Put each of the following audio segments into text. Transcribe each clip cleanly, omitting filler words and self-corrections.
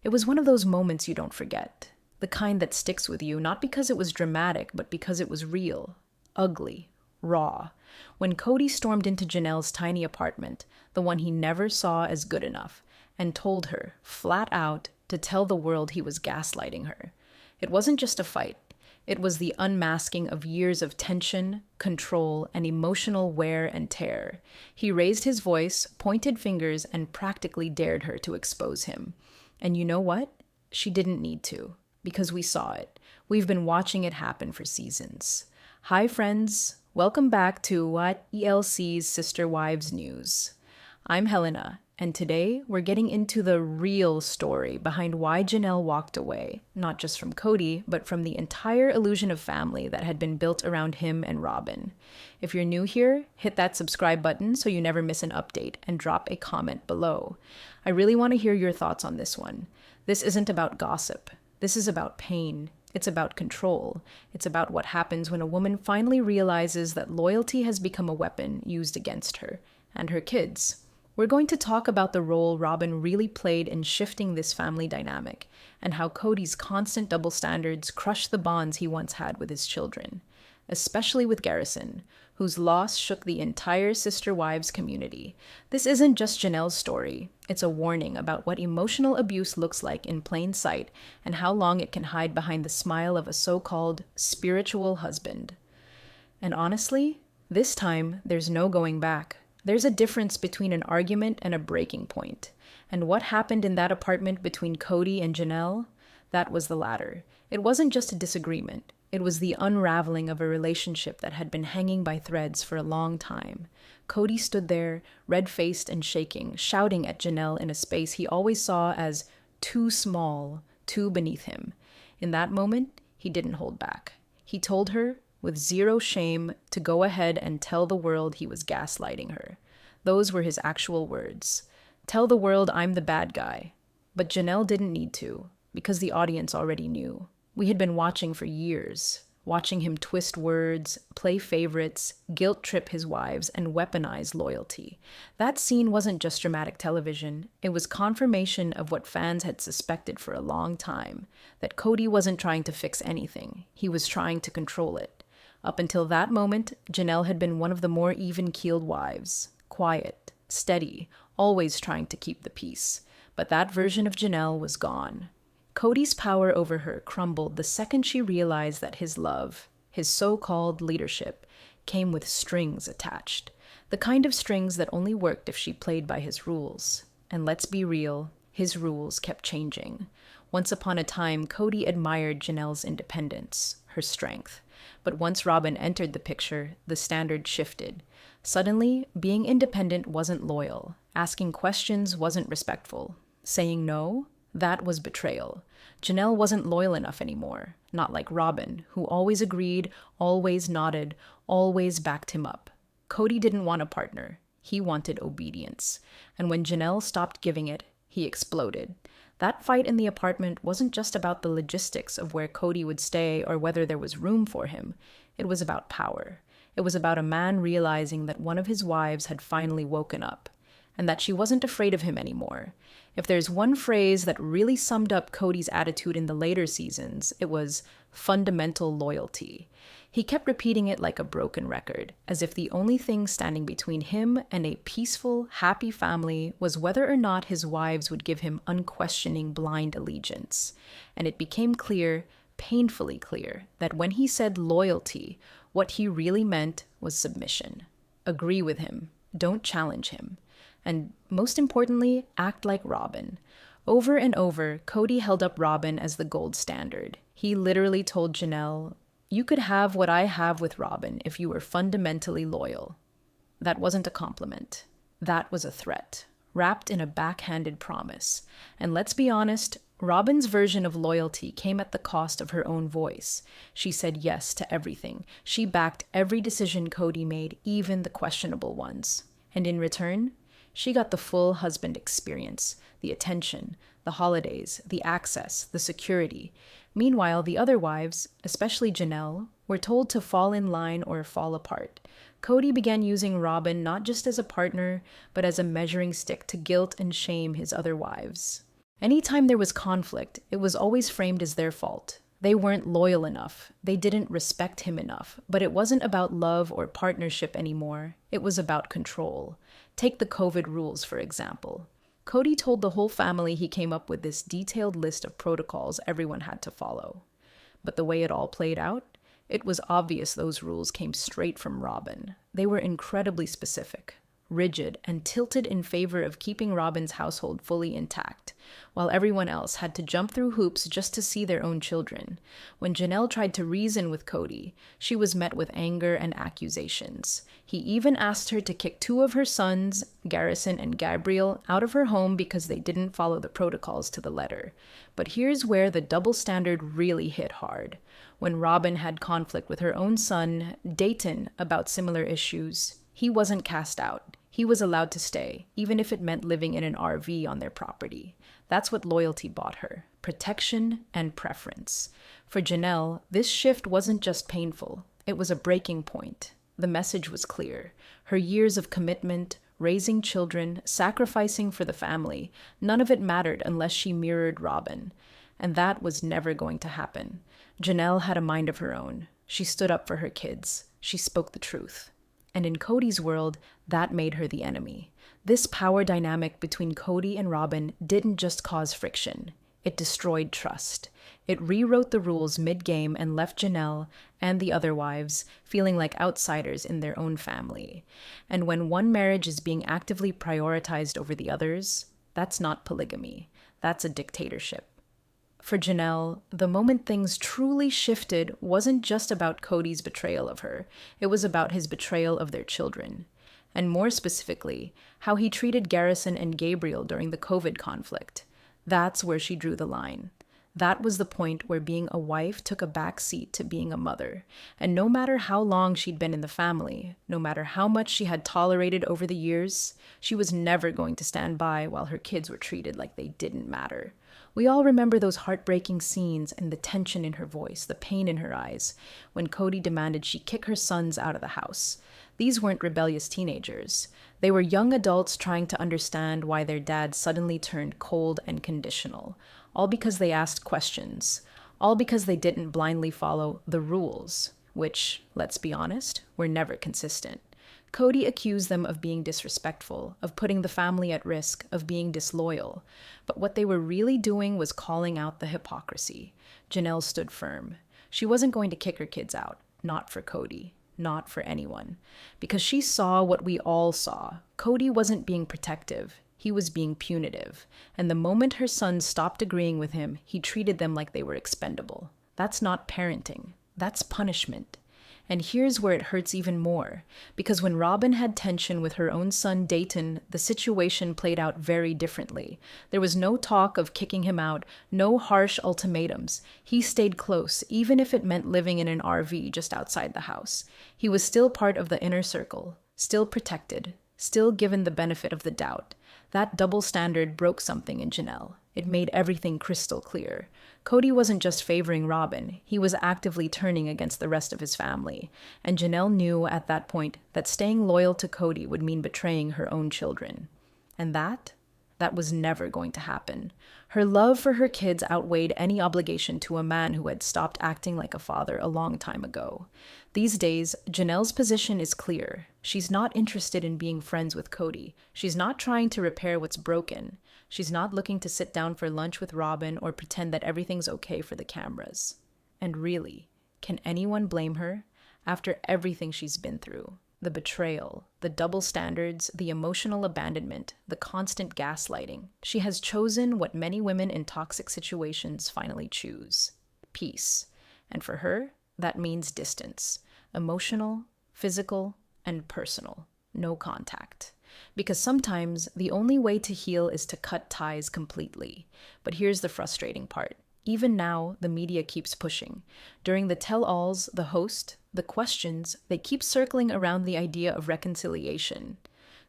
It was one of those moments you don't forget. The kind that sticks with you, not because it was dramatic, but because it was real, ugly, raw. When Cody stormed into Janelle's tiny apartment, the one he never saw as good enough, and told her, flat out, to tell the world he was gaslighting her. It wasn't just a fight. It was the unmasking of years of tension, control, and emotional wear and tear. He raised his voice, pointed fingers, and practically dared her to expose him. And you know what? She didn't need to, because we saw it. We've been watching it happen for seasons. Hi, friends. Welcome back to What TLC's Sister Wives News. I'm Helena, and today we're getting into the real story behind why Janelle walked away, not just from Cody, but from the entire illusion of family that had been built around him and Robyn. If you're new here, hit that subscribe button so you never miss an update, and drop a comment below. I really want to hear your thoughts on this one. This isn't about gossip. This is about pain. It's about control. It's about what happens when a woman finally realizes that loyalty has become a weapon used against her and her kids. We're going to talk about the role Robyn really played in shifting this family dynamic, and how Cody's constant double standards crushed the bonds he once had with his children, especially with Garrison, whose loss shook the entire Sister Wives community. This isn't just Janelle's story. It's a warning about what emotional abuse looks like in plain sight and how long it can hide behind the smile of a so-called spiritual husband. And honestly, this time there's no going back. There's a difference between an argument and a breaking point. And what happened in that apartment between Cody and Janelle? That was the latter. It wasn't just a disagreement. It was the unraveling of a relationship that had been hanging by threads for a long time. Cody stood there, red-faced and shaking, shouting at Janelle in a space he always saw as too small, too beneath him. In that moment, he didn't hold back. He told her, with zero shame, to go ahead and tell the world he was gaslighting her. Those were his actual words. Tell the world I'm the bad guy. But Janelle didn't need to, because the audience already knew. We had been watching for years, watching him twist words, play favorites, guilt-trip his wives, and weaponize loyalty. That scene wasn't just dramatic television. It was confirmation of what fans had suspected for a long time, that Cody wasn't trying to fix anything. He was trying to control it. Up until that moment, Janelle had been one of the more even-keeled wives. Quiet, steady, always trying to keep the peace. But that version of Janelle was gone. Cody's power over her crumbled the second she realized that his love, his so-called leadership, came with strings attached. The kind of strings that only worked if she played by his rules. And let's be real, his rules kept changing. Once upon a time, Cody admired Janelle's independence, her strength. But once Robyn entered the picture, the standard shifted. Suddenly, being independent wasn't loyal. Asking questions wasn't respectful. Saying no? That was betrayal. Janelle wasn't loyal enough anymore. Not like Robyn, who always agreed, always nodded, always backed him up. Cody didn't want a partner. He wanted obedience. And when Janelle stopped giving it, he exploded. That fight in the apartment wasn't just about the logistics of where Cody would stay or whether there was room for him. It was about power. It was about a man realizing that one of his wives had finally woken up, and that she wasn't afraid of him anymore. If there's one phrase that really summed up Cody's attitude in the later seasons, it was fundamental loyalty. He kept repeating it like a broken record, as if the only thing standing between him and a peaceful, happy family was whether or not his wives would give him unquestioning blind allegiance. And it became clear, painfully clear, that when he said loyalty, what he really meant was submission. Agree with him. Don't challenge him. And most importantly, act like Robyn. Over and over, Cody held up Robyn as the gold standard. He literally told Janelle, "You could have what I have with Robyn if you were fundamentally loyal." That wasn't a compliment. That was a threat, wrapped in a backhanded promise. And let's be honest, Robyn's version of loyalty came at the cost of her own voice. She said yes to everything. She backed every decision Cody made, even the questionable ones. And in return, she got the full husband experience, the attention, the holidays, the access, the security. Meanwhile, the other wives, especially Janelle, were told to fall in line or fall apart. Cody began using Robyn not just as a partner, but as a measuring stick to guilt and shame his other wives. Anytime there was conflict, it was always framed as their fault. They weren't loyal enough. They didn't respect him enough. But it wasn't about love or partnership anymore. It was about control. Take the COVID rules, for example. Cody told the whole family he came up with this detailed list of protocols everyone had to follow. But the way it all played out, it was obvious those rules came straight from Robyn. They were incredibly specific, rigid, and tilted in favor of keeping Robyn's household fully intact, while everyone else had to jump through hoops just to see their own children. When Janelle tried to reason with Cody, she was met with anger and accusations. He even asked her to kick two of her sons, Garrison and Gabriel, out of her home because they didn't follow the protocols to the letter. But here's where the double standard really hit hard. When Robyn had conflict with her own son, Dayton, about similar issues, he wasn't cast out. He was allowed to stay, even if it meant living in an RV on their property. That's what loyalty bought her: protection and preference. For Janelle, this shift wasn't just painful, it was a breaking point. The message was clear. Her years of commitment, raising children, sacrificing for the family, none of it mattered unless she mirrored Robyn. And that was never going to happen. Janelle had a mind of her own. She stood up for her kids. She spoke the truth. And in Cody's world, that made her the enemy. This power dynamic between Cody and Robyn didn't just cause friction. It destroyed trust. It rewrote the rules mid-game and left Janelle and the other wives feeling like outsiders in their own family. And when one marriage is being actively prioritized over the others, that's not polygamy. That's a dictatorship. For Janelle, the moment things truly shifted wasn't just about Cody's betrayal of her. It was about his betrayal of their children. And more specifically, how he treated Garrison and Gabriel during the COVID conflict. That's where she drew the line. That was the point where being a wife took a back seat to being a mother. And no matter how long she'd been in the family, no matter how much she had tolerated over the years, she was never going to stand by while her kids were treated like they didn't matter. We all remember those heartbreaking scenes and the tension in her voice, the pain in her eyes, when Cody demanded she kick her sons out of the house. These weren't rebellious teenagers. They were young adults trying to understand why their dad suddenly turned cold and conditional. All because they asked questions. All because they didn't blindly follow the rules, which, let's be honest, were never consistent. Cody accused them of being disrespectful, of putting the family at risk, of being disloyal. But what they were really doing was calling out the hypocrisy. Janelle stood firm. She wasn't going to kick her kids out, not for Cody, not for anyone. Because she saw what we all saw. Cody wasn't being protective. He was being punitive. And the moment her sons stopped agreeing with him, he treated them like they were expendable. That's not parenting. That's punishment. And here's where it hurts even more, because when Robyn had tension with her own son Dayton, the situation played out very differently. There was no talk of kicking him out, no harsh ultimatums. He stayed close, even if it meant living in an RV just outside the house. He was still part of the inner circle, still protected, still given the benefit of the doubt. That double standard broke something in Janelle. It made everything crystal clear. Cody wasn't just favoring Robyn, he was actively turning against the rest of his family. And Janelle knew at that point that staying loyal to Cody would mean betraying her own children. And that was never going to happen. Her love for her kids outweighed any obligation to a man who had stopped acting like a father a long time ago. These days, Janelle's position is clear. She's not interested in being friends with Cody. She's not trying to repair what's broken. She's not looking to sit down for lunch with Robyn or pretend that everything's okay for the cameras. And really, can anyone blame her? After everything she's been through, the betrayal, the double standards, the emotional abandonment, the constant gaslighting, she has chosen what many women in toxic situations finally choose: peace. And for her, that means distance. Emotional, physical, and personal. No contact. Because sometimes the only way to heal is to cut ties completely. But here's the frustrating part. Even now, the media keeps pushing. During the tell-alls, the host, the questions, they keep circling around the idea of reconciliation.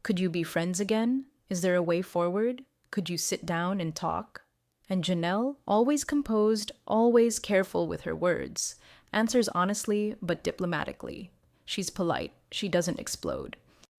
Could you be friends again? Is there a way forward? Could you sit down and talk? And Janelle, always composed, always careful with her words, answers honestly but diplomatically. She's polite. She doesn't explode.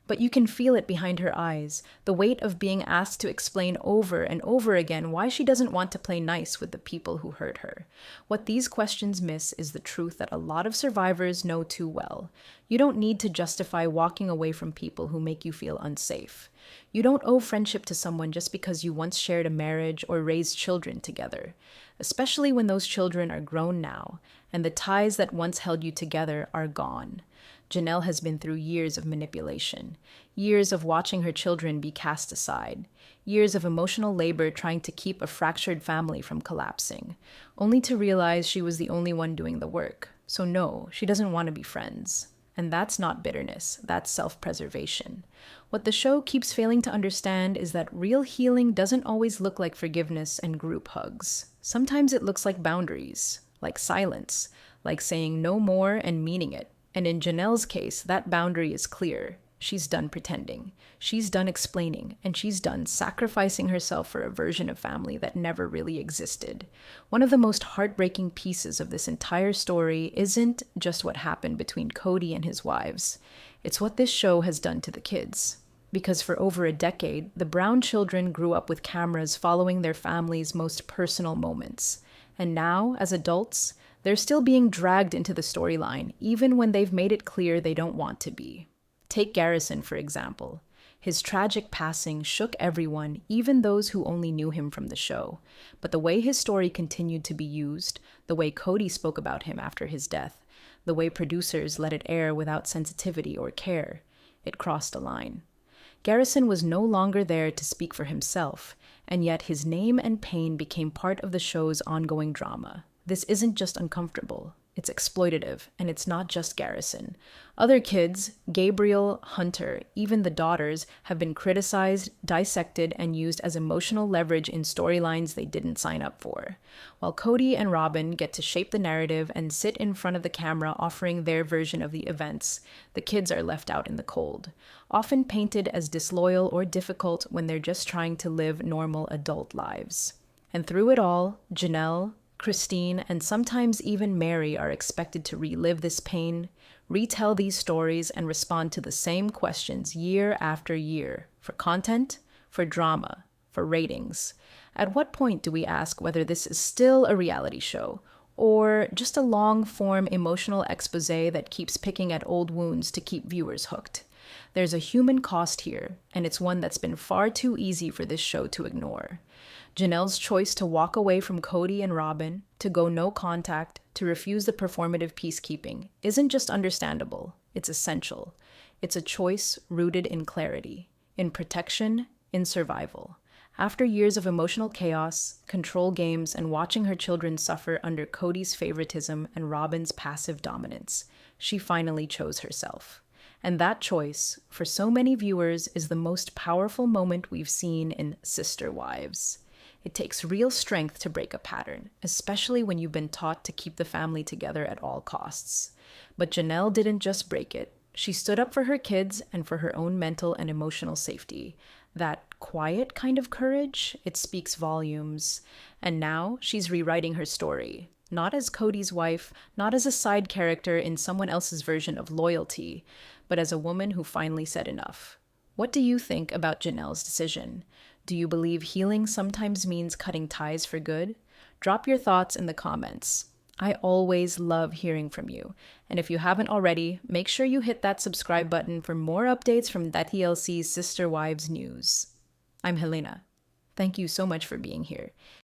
But you can feel it behind her eyes, the weight of being asked to explain over and over again why she doesn't want to play nice with the people who hurt her. What these questions miss is the truth that a lot of survivors know too well. You don't need to justify walking away from people who make you feel unsafe. You don't owe friendship to someone just because you once shared a marriage or raised children together, especially when those children are grown now, and the ties that once held you together are gone. Janelle has been through years of manipulation, years of watching her children be cast aside, years of emotional labor trying to keep a fractured family from collapsing, only to realize she was the only one doing the work. So no, she doesn't want to be friends. And that's not bitterness, that's self-preservation. What the show keeps failing to understand is that real healing doesn't always look like forgiveness and group hugs. Sometimes it looks like boundaries, like silence, like saying no more and meaning it. And in Janelle's case, that boundary is clear. She's done pretending. She's done explaining. And she's done sacrificing herself for a version of family that never really existed. One of the most heartbreaking pieces of this entire story isn't just what happened between Cody and his wives. It's what this show has done to the kids. Because for over a decade, the Brown children grew up with cameras following their family's most personal moments. And now, as adults, they're still being dragged into the storyline, even when they've made it clear they don't want to be. Take Garrison, for example. His tragic passing shook everyone, even those who only knew him from the show. But the way his story continued to be used, the way Cody spoke about him after his death, the way producers let it air without sensitivity or care, it crossed a line. Garrison was no longer there to speak for himself, and yet his name and pain became part of the show's ongoing drama. This isn't just uncomfortable, it's exploitative, and it's not just Garrison. Other kids, Gabriel, Hunter, even the daughters, have been criticized, dissected, and used as emotional leverage in storylines they didn't sign up for. While Cody and Robyn get to shape the narrative and sit in front of the camera offering their version of the events, the kids are left out in the cold, often painted as disloyal or difficult when they're just trying to live normal adult lives. And through it all, Janelle, Christine, and sometimes even Mary are expected to relive this pain, retell these stories, and respond to the same questions year after year, for content, for drama, for ratings. At what point do we ask whether this is still a reality show, or just a long-form emotional expose that keeps picking at old wounds to keep viewers hooked? There's a human cost here, and it's one that's been far too easy for this show to ignore. Janelle's choice to walk away from Cody and Robyn, to go no contact, to refuse the performative peacekeeping, isn't just understandable, it's essential. It's a choice rooted in clarity, in protection, in survival. After years of emotional chaos, control games, and watching her children suffer under Cody's favoritism and Robyn's passive dominance, she finally chose herself. And that choice, for so many viewers, is the most powerful moment we've seen in Sister Wives. It takes real strength to break a pattern, especially when you've been taught to keep the family together at all costs. But Janelle didn't just break it. She stood up for her kids and for her own mental and emotional safety. That quiet kind of courage, it speaks volumes. And now she's rewriting her story. Not as Cody's wife, not as a side character in someone else's version of loyalty, but as a woman who finally said enough. What do you think about Janelle's decision? Do you believe healing sometimes means cutting ties for good? Drop your thoughts in the comments. I always love hearing from you. And if you haven't already, make sure you hit that subscribe button for more updates from TLC Sister Wives news. I'm Helena. Thank you so much for being here.